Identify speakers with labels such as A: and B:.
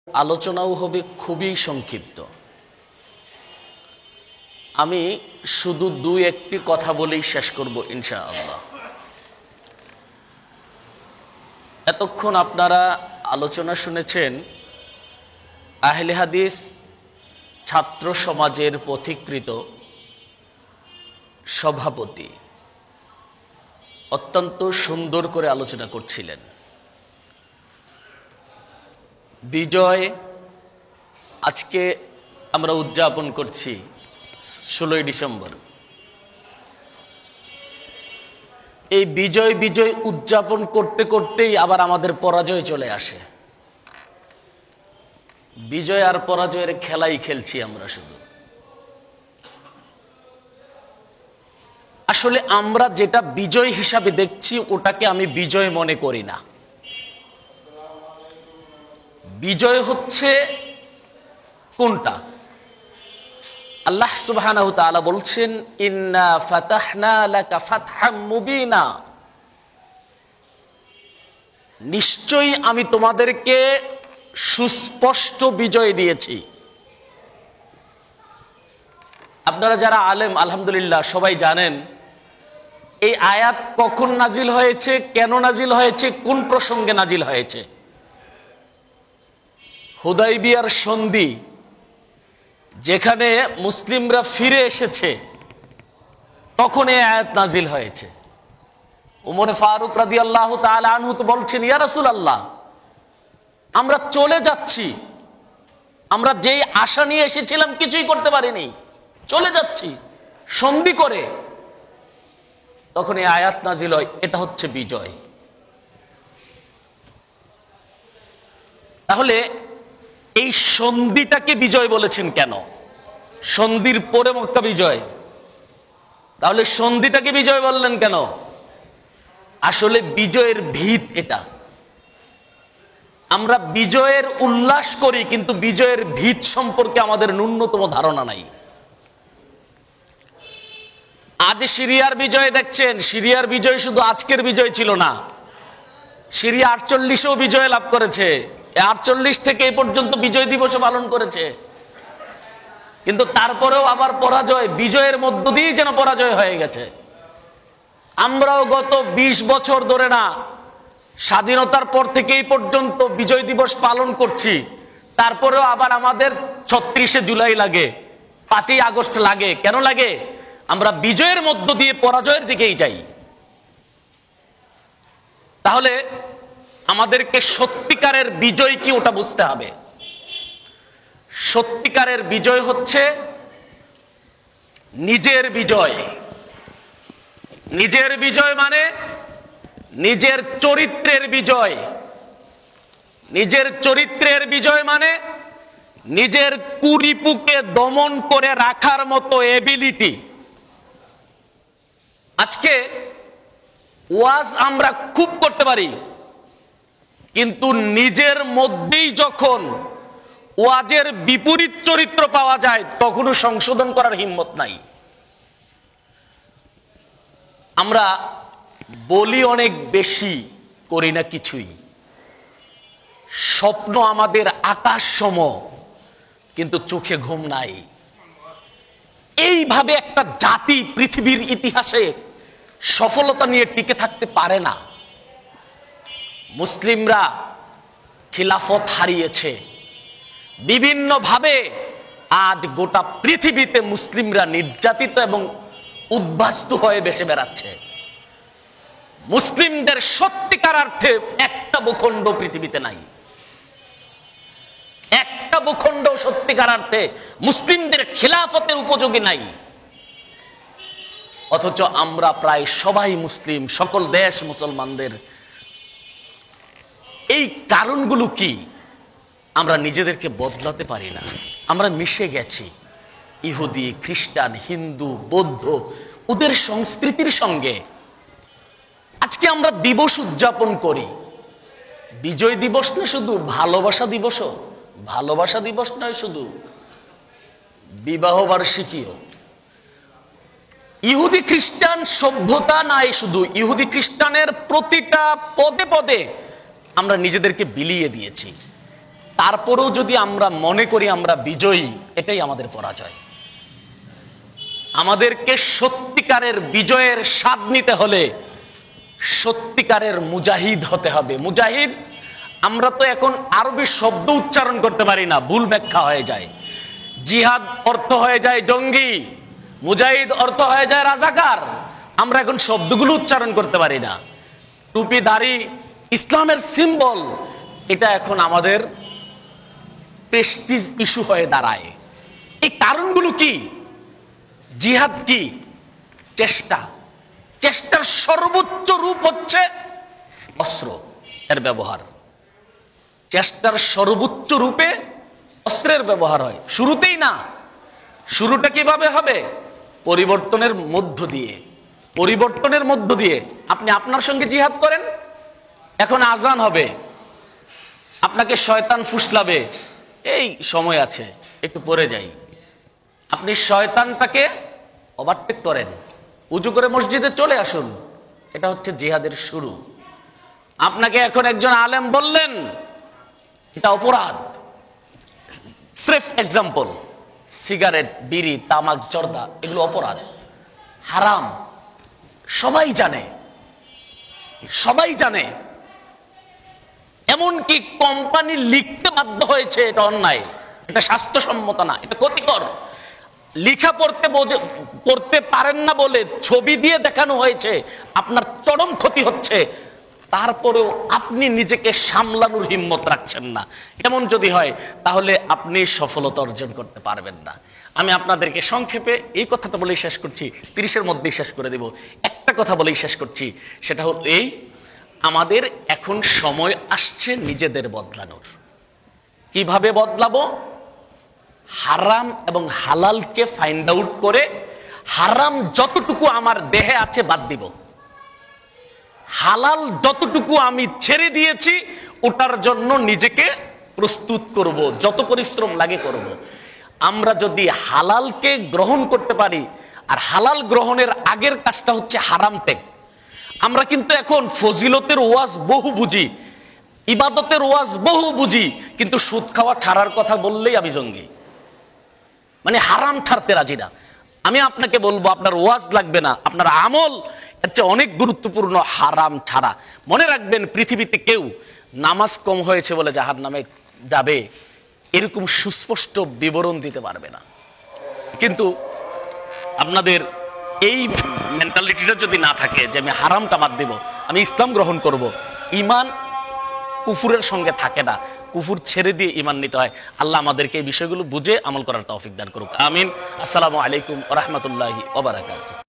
A: আলোচনাও হবে খুবই সংক্ষিপ্ত। আমি শুধু দুই একটি কথা বলেই শেষ করব ইনশাআল্লাহ। এতক্ষণ আপনারা আলোচনা শুনেছেন আহলে হাদিস ছাত্র সমাজের পথিকৃত সভাপতি অত্যন্ত সুন্দর করে আলোচনা করছিলেন। বিজয় আজকে আমরা উদযাপন করছি 16ই ডিসেম্বর। এই বিজয় বিজয় উদযাপন করতে করতেই আবার আমাদের পরাজয় চলে আসে। বিজয় আর পরাজয়ের খেলাই খেলছি আমরা শুধু। আসলে আমরা যেটা বিজয় হিসাবে দেখছি ওটাকে আমি বিজয় মনে করি না। বিজয় হচ্ছে কোনটা? আল্লাহ সুবহানাহু ওয়া তাআলা বলছেন, ইন্না ফাতাহনা লাকা ফাতহাম মুবিনা, নিশ্চয়ই আমি তোমাদেরকে সুস্পষ্ট বিজয় দিয়েছি। আপনারা যারা আলেম আলহামদুলিল্লাহ সবাই জানেন এই আয়াত কখন নাজিল হয়েছে, কেন নাজিল হয়েছে, কোন প্রসঙ্গে নাজিল হয়েছে। হুদাইবিয়ার সন্ধি যেখানে মুসলিমরা ফিরে এসেছে তখন এই আয়াত নাজিল হয়েছে। উমর ফারুক রাদিয়াল্লাহু তাআলা আনহু তো বলছেন, ইয়া রাসূলুল্লাহ, আমরা চলে যাচ্ছি, আমরা যেই আশা নিয়ে এসেছিলাম কিছুই করতে পারিনি, চলে যাচ্ছি সন্ধি করে। তখন এই আয়াত নাজিল হয়, এটা হচ্ছে বিজয়। তাহলে এই সন্ধিটাকে বিজয় বলেছেন কেন? সন্ধির পরে মক্কা বিজয়, তাহলে সন্ধিটাকে বিজয় বললেন কেন? আসলে বিজয়ের ভিত এটা। আমরা বিজয়ের উল্লাস করি কিন্তু বিজয়ের ভিত সম্পর্কে আমাদের ন্যূনতম ধারণা নাই। আজ সিরিয়ার বিজয় দেখছেন, সিরিয়ার বিজয় শুধু আজকের বিজয় ছিল না, সিরিয়া 48এও বিজয় লাভ করেছে, 48 থেকে এই পর্যন্ত বিজয় দিবস পালন করেছে। কিন্তু তারপরেও আবার পরাজয়, বিজয়ের মধ্য দিয়েই যেন পরাজয় হয়ে গেছে। আমরাও গত 20 বছর ধরে না, স্বাধীনতার পর থেকে এই পর্যন্ত বিজয় দিবস পালন করছি, তারপরেও আবার আমাদের 36শে জুলাই লাগে, 5ই আগস্ট লাগে। কেন লাগে? আমরা বিজয়ের মধ্য দিয়ে পরাজয়ের দিকেই যাই। তাহলে আমাদেরকে সত্যিকারের বিজয় কি ওটা বুঝতে হবে। সত্যিকারের বিজয় হচ্ছে নিজের বিজয়। নিজের বিজয় মানে নিজের চরিত্রের বিজয়। নিজের চরিত্রের বিজয় মানে নিজের কুরিপুকে দমন করে রাখার মতো এবিলিটি। আজকে ওয়াজ আমরা খুব করতে পারি, কিন্তু নিজের মধ্যেই যখন ওয়াজের বিপরীত চরিত্র পাওয়া যায় তখনও সংশোধন করার হিম্মত নাই। আমরা বলি অনেক বেশি, করি না কিছুই। স্বপ্ন আমাদের আকাশ সম, কিন্তু চোখে ঘুম নাই। এইভাবে একটা জাতি পৃথিবীর ইতিহাসে সফলতা নিয়ে টিকে থাকতে পারে না। মুসলিমরা খিলাফত হারিয়েছে বিভিন্নভাবে। আজ গোটা পৃথিবীতে মুসলিমরা নির্যাতিত এবং উদ্বাস্তু হয়ে বেসে বেড়াচ্ছে। মুসলিমদের সত্যিকার অর্থে একটা ভূখণ্ড পৃথিবীতে নাই, একটা ভূখণ্ড সত্যিকার অর্থে মুসলিমদের খিলাফতের উপযোগী নাই। অথচ আমরা প্রায় সবাই মুসলিম, সকল দেশ মুসলমানদের। এই কারণগুলো কি? আমরা নিজেদেরকে বদলাতে পারি না। আমরা মিশে গেছি ইহুদি, খ্রিস্টান, হিন্দু, বৌদ্ধ, ওদের সংস্কৃতির সঙ্গে। আজকে আমরা দিবস উদযাপন করি, বিজয় দিবস না শুধু, ভালোবাসা দিবসও। ভালোবাসা দিবস নয় শুধু, বিবাহ বার্ষিকীও। ইহুদি খ্রিস্টান সভ্যতা নাই শুধু, ইহুদি খ্রিস্টানের প্রতিটা পদে পদে আমরা নিজেদেরকে বিলিয়ে দিয়েছি। তারপরেও যদি আমরা মনে করি আমরা বিজয়ী, এটাই আমাদের পরাজয়। আমাদেরকে সত্যিকারের বিজয়ের স্বাদ নিতে হলে সত্যিকারের মুজাহিদ হতে হবে। মুজাহিদ, আমরা তো এখন আরবি শব্দ উচ্চারণ করতে পারি না, ভুল ব্যাখ্যা হয়ে যায়। জিহাদ অর্থ হয়ে যায় জঙ্গি, মুজাহিদ অর্থ হয়ে যায় রাজাকার। আমরা এখন শব্দগুলো উচ্চারণ করতে পারি না। টুপি দাড়ি ইসলামের সিম্বল, এটা এখন আমাদের প্রেস্টিজ ইস্যু হয়ে দাঁড়ায়। এই কারণগুলো কি? জিহাদ কি? চেষ্টা। চেষ্টার সর্বোচ্চ রূপ হচ্ছে অস্ত্র এর ব্যবহার। চেষ্টার সর্বোচ্চ রূপে অস্ত্রের ব্যবহার হয়। শুরুতেই না, শুরুটা কিভাবে হবে? পরিবর্তনের মধ্য দিয়ে। পরিবর্তনের মধ্য দিয়ে আপনি আপনার সঙ্গে জিহাদ করেন। এখন আজান হবে, আপনাকে শয়তান ফুসলাবে, এই সময় আছে একটু পরে যাই। আপনি শয়তানটাকে ওভারটেক করেন, উজু করে মসজিদে চলে আসুন। এটা হচ্ছে জিহাদের শুরু। আপনাকে এখন একজন আলেম বললেন, এটা অপরাধ। স্রেফ এক্সাম্পল, সিগারেট, বিড়ি, তামাক, জর্দা এগুলো অপরাধ, হারাম। সবাই জানে, সবাই জানে। এমনকি কোম্পানি লিখতে বাধ্য হয়েছে এটা অন্যায়, এটা স্বাস্থ্যসম্মত না, এটা ক্ষতিকর। লিখা পড়তে পারেন না বলে ছবি দিয়ে দেখানো হয়েছে, আপনার চরম ক্ষতি হচ্ছে। তারপরেও আপনি নিজেকে সামলানোর হিম্মত রাখছেন না। এমন যদি হয় তাহলে আপনি সফলতা অর্জন করতে পারবেন না। আমি আপনাদেরকে সংক্ষেপে এই কথাটা বলেই শেষ করছি, 30-এর মধ্যেই শেষ করে দেব। একটা কথা বলেই শেষ করছি, সেটা হলো এই, আমাদের এখন সময় আসছে নিজেদের বদলানোর। কিভাবে বদলাবো? হারাম এবং হালালকে ফাইন্ড আউট করে হারাম যতটুকু আমার দেহে আছে বাদ দিব, হালাল যতটুকু আমি ছেড়ে দিয়েছি ওটার জন্য নিজেকে প্রস্তুত করব, যত পরিশ্রম লাগে করব। আমরা যদি হালালকে গ্রহণ করতে পারি, আর হালাল গ্রহণের আগের কাজটা হচ্ছে হারাম ত্যাগ। আমরা কিন্তু এখন ফজিলতের ওয়াজ বহু বুঝি, ইবাদতের ওয়াজ বহু বুঝি, কিন্তু সুদ খাওয়া ছাড়ার কথা বললেই আমি জঙ্গি, মানে হারাম ছাড়তে রাজি না। আমি আপনাকে বলবো, আপনার ওয়াজ লাগবে না, আপনার আমল এর চেয়ে অনেক গুরুত্বপূর্ণ হারাম ছাড়া। মনে রাখবেন, পৃথিবীতে কেউ নামাজ কম হয়েছে বলে জাহান্নামে যাবে এরকম সুস্পষ্ট বিবরণ দিতে পারবে না। কিন্তু আপনাদের এই মেন্টালিটিটা যদি না থাকে যে আমি হারামটা বাদ দেব, আমি ইসলাম গ্রহণ করব, ঈমান কুফুরের সঙ্গে থাকে না, কুফুর ছেড়ে দিয়ে ঈমান নিতে হয়। আল্লাহ আমাদেরকে এই বিষয়গুলো বুঝে আমল করার তৌফিক দান করুক, আমিন। আসসালামু আলাইকুম ওয়া রাহমাতুল্লাহি ওয়া বারাকাতুহু।